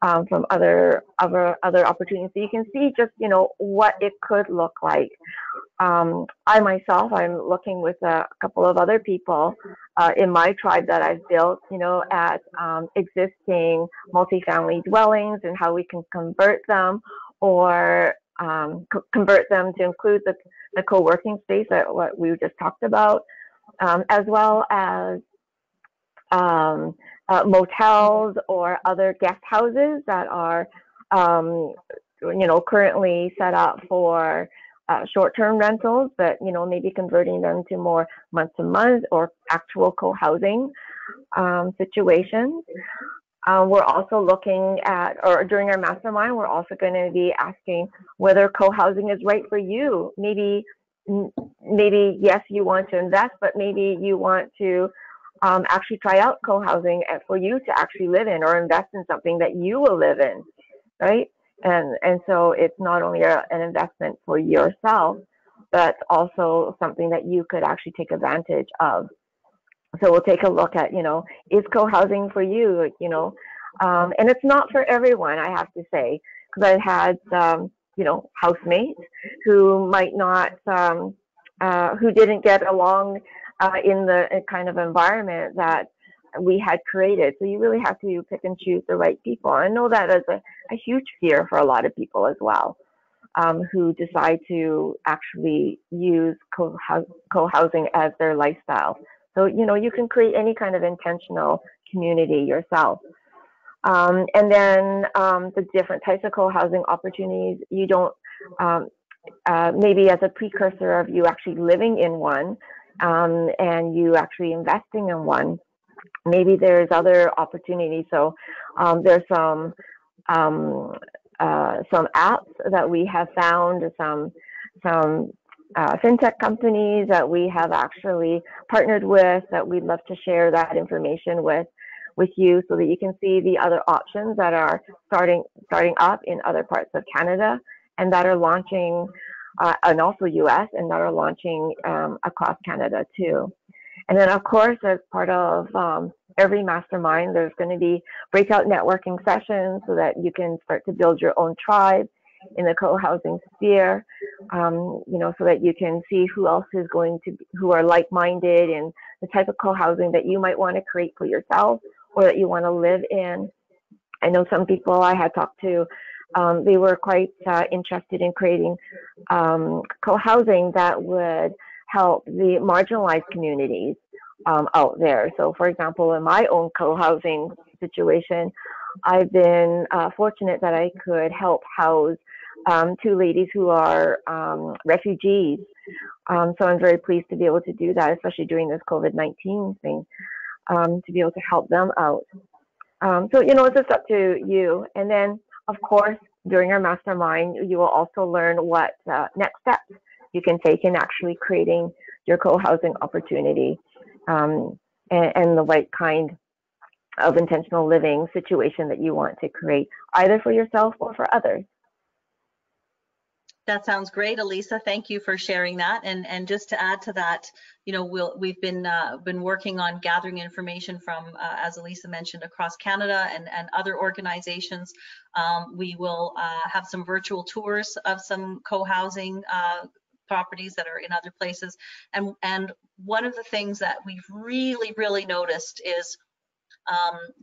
from other opportunities. So you can see just, you know, what it could look like. I myself, I'm looking with a couple of other people in my tribe that I've built, you know, at existing multifamily dwellings and how we can convert them or convert them to include the co-working space that what we just talked about, as well as motels or other guest houses that are, you know, currently set up for short-term rentals, but, you know, maybe converting them to more month-to-month or actual co-housing situations. We're also looking at, or during our mastermind, we're also going to be asking whether co-housing is right for you. Maybe yes, you want to invest, but maybe you want to actually try out co-housing for you to actually live in, or invest in something that you will live in, right? And so it's not only an investment for yourself, but also something that you could actually take advantage of. So we'll take a look at, you know, is co-housing for you, you know, and it's not for everyone, I have to say, because I've had, you know, housemates who might not, who didn't get along in the kind of environment that we had created. So you really have to pick and choose the right people. I know that is a huge fear for a lot of people as well, who decide to actually use co-housing as their lifestyle. So, you know, you can create any kind of intentional community yourself. And then the different types of co-housing opportunities, you don't, maybe as a precursor of you actually living in one and you actually investing in one, maybe there's other opportunities. So there's some apps that we have found, some fintech companies that we have actually partnered with that we'd love to share that information with. with you so that you can see the other options that are starting up in other parts of Canada and that are launching, and also US, and that are launching across Canada too. And then, of course, as part of every mastermind, there's going to be breakout networking sessions so that you can start to build your own tribe in the co-housing sphere, you know, so that you can see who else is going to be, who are like-minded and the type of co-housing that you might want to create for yourself or that you want to live in. I know some people I had talked to, they were quite interested in creating co-housing that would help the marginalized communities out there. So for example, in my own co-housing situation, I've been fortunate that I could help house two ladies who are refugees. So I'm very pleased to be able to do that, especially during this COVID-19 thing, to be able to help them out. So, you know, it's just up to you. And then, of course, during our mastermind, you will also learn what next steps you can take in actually creating your co-housing opportunity and the right kind of intentional living situation that you want to create, either for yourself or for others. That sounds great, Elisa. Thank you for sharing that. And just to add to that, you know, we've been working on gathering information from, as Elisa mentioned, across Canada and other organizations. We will have some virtual tours of some co-housing properties that are in other places. And one of the things that we've really noticed is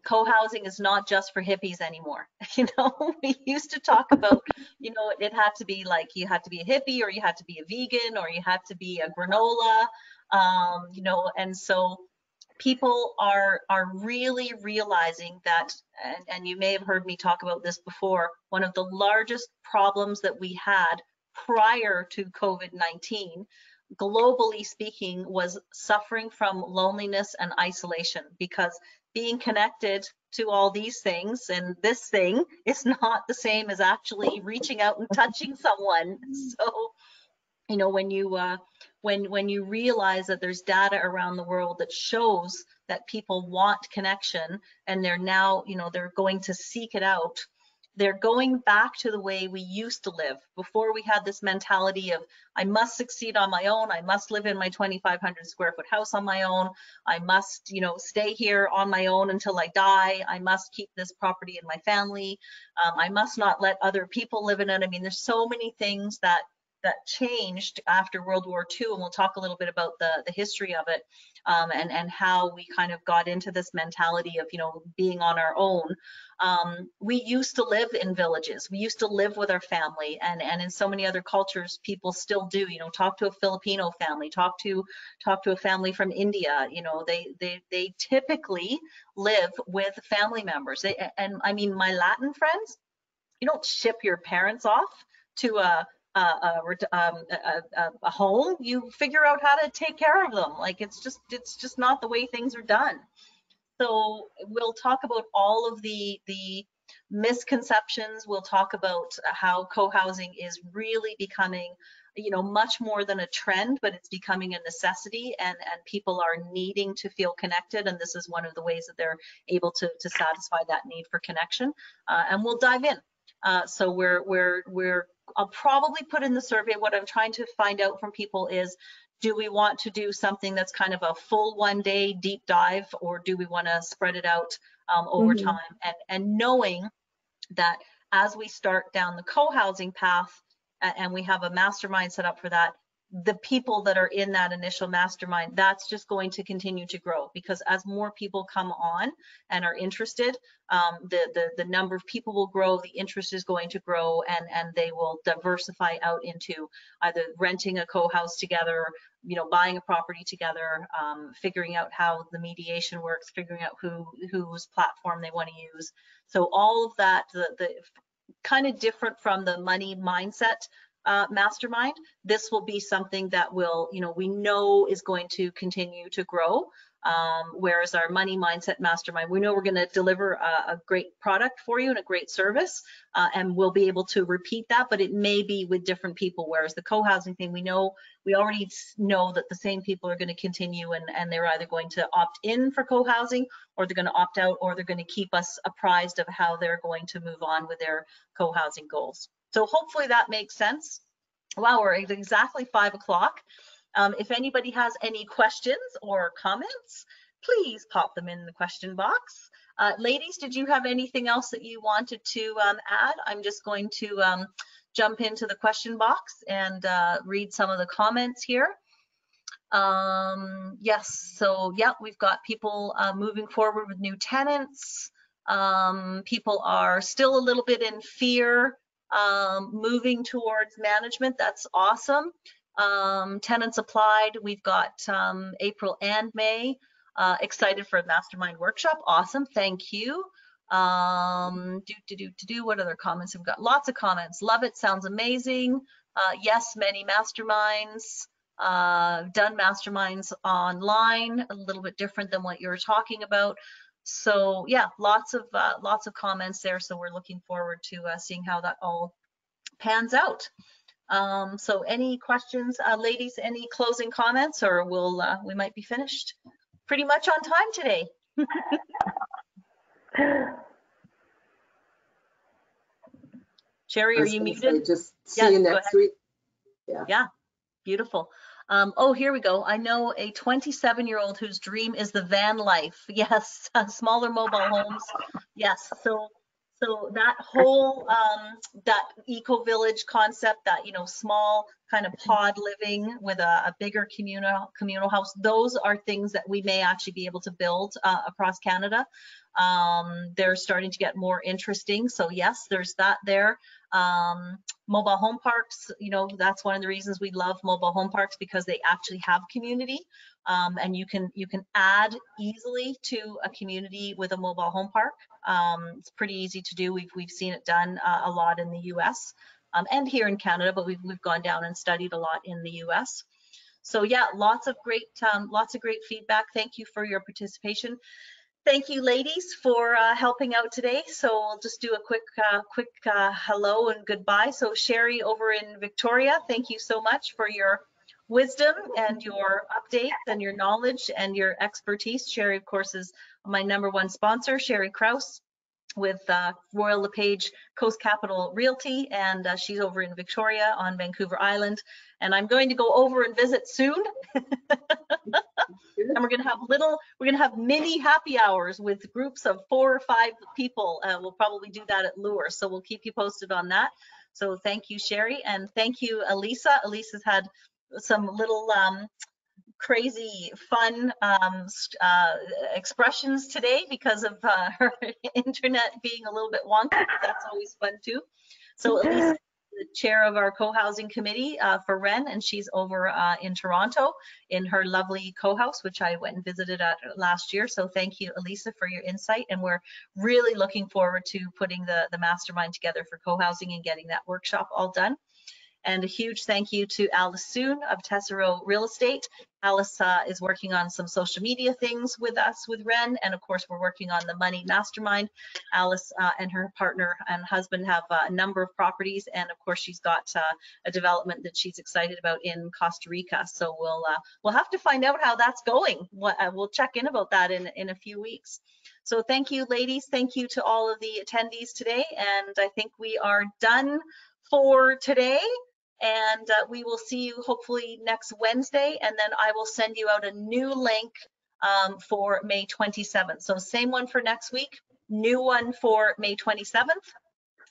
co-housing is not just for hippies anymore. You know, we used to talk about, you know, it had to be like you had to be a hippie or you had to be a vegan or you had to be a granola, you know, and so people are really realizing that, and you may have heard me talk about this before, one of the largest problems that we had prior to COVID-19, globally speaking, was suffering from loneliness and isolation, because being connected to all these things and this thing is not the same as actually reaching out and touching someone. So, you know, when you realize that there's data around the world that shows that people want connection and they're now, you know, they're going to seek it out. They're going back to the way we used to live before we had this mentality of, I must succeed on my own. I must live in my 2,500 square foot house on my own. I must, you know, stay here on my own until I die. I must keep this property in my family. I must not let other people live in it. I mean, there's so many things that changed after World War II, and we'll talk a little bit about the history of it, and how we kind of got into this mentality of, you know, being on our own. We used to live in villages. We used to live with our family, and in so many other cultures, people still do. You know, talk to a Filipino family, talk to a family from India. You know, they typically live with family members. And I mean, my Latin friends, you don't ship your parents off to a home. You figure out how to take care of them. Like, it's just not the way things are done. So we'll talk about all of the misconceptions. We'll talk about how co-housing is really becoming, you know, much more than a trend, but it's becoming a necessity, and people are needing to feel connected, and this is one of the ways that they're able to satisfy that need for connection. And we'll dive in. So I'll probably put in the survey, what I'm trying to find out from people is, do we want to do something that's kind of a full one-day deep dive, or do we want to spread it out over time? And knowing that as we start down the co-housing path, and we have a mastermind set up for that, the people that are in that initial mastermind, that's just going to continue to grow, because as more people come on and are interested, the number of people will grow, the interest is going to grow, and they will diversify out into either renting a co-house together, you know, buying a property together, figuring out how the mediation works, figuring out whose platform they want to use. So all of that, the kind of different from the money mindset mastermind, this will be something that will, you know, we know is going to continue to grow, Whereas our money mindset mastermind, we know we're going to deliver a great product for you and a great service, and we'll be able to repeat that, but it may be with different people. Whereas the co-housing thing, we already know that the same people are going to continue, and they're either going to opt in for co-housing, or they're going to opt out, or they're going to keep us apprised of how they're going to move on with their co-housing goals. So hopefully that makes sense. Wow, we're at exactly 5 o'clock. If anybody has any questions or comments, please pop them in the question box. Ladies, did you have anything else that you wanted to add? I'm just going to jump into the question box and read some of the comments here. Yes, so yeah, we've got people moving forward with new tenants. People are still a little bit in fear, moving towards management. That's awesome. Tenants applied. We've got April and May. Excited for a mastermind workshop. Awesome. Thank you. What other comments have we got? Lots of comments. Love it. Sounds amazing. Yes, many masterminds. Done masterminds online, a little bit different than what you're talking about. So yeah, lots of comments there. So we're looking forward to seeing how that all pans out. So any questions, ladies, any closing comments, or we might be finished pretty much on time today. Sherry, are you muted? Just see you next week. Yeah, beautiful. Oh, here we go. I know a 27-year-old whose dream is the van life. Yes, smaller mobile homes. Yes, so that whole that eco village concept, that small kind of pod living with a bigger communal house, those are things that we may actually be able to build across Canada. They're starting to get more interesting. So yes, there's that there. Mobile home parks, that's one of the reasons we love mobile home parks, because they actually have community, and you can add easily to a community with a mobile home park. It's pretty easy to do. We've seen it done a lot in the US and here in Canada, but we've gone down and studied a lot in the US. So yeah, lots of great feedback. Thank you for your participation. Thank you, ladies, for helping out today. So I'll just do a quick hello and goodbye. So Sherry over in Victoria, thank you so much for your wisdom and your updates and your knowledge and your expertise. Sherry, of course, is my #1 sponsor, Sherry Krause with Royal LePage Coast Capital Realty, and she's over in Victoria on Vancouver Island. And I'm going to go over and visit soon. And we're gonna have mini happy hours with groups of 4 or 5 people. We'll probably do that at Lure, so we'll keep you posted on that. So thank you, Sherry, and thank you, Elisa. Elisa's had some little crazy fun expressions today because of her internet being a little bit wonky. That's always fun too. So Elisa, the chair of our co-housing committee for WREN, and she's over in Toronto in her lovely co-house, which I went and visited at last year. So thank you, Elisa, for your insight, and we're really looking forward to putting the mastermind together for co-housing and getting that workshop all done. And a huge thank you to Alice Soon of Tessero Real Estate. Alice is working on some social media things with us with WREN, and of course we're working on the Money Mastermind. Alice and her partner and husband have a number of properties, and of course she's got a development that she's excited about in Costa Rica. So we'll have to find out how that's going. We'll check in about that in a few weeks. So thank you, ladies. Thank you to all of the attendees today, and I think we are done for today. And we will see you hopefully next Wednesday, and then I will send you out a new link for May 27th. So same one for next week, new one for May 27th.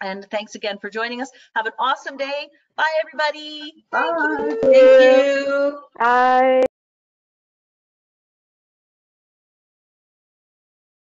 And thanks again for joining us. Have an awesome day. Bye, everybody. Bye. Thank you. Bye.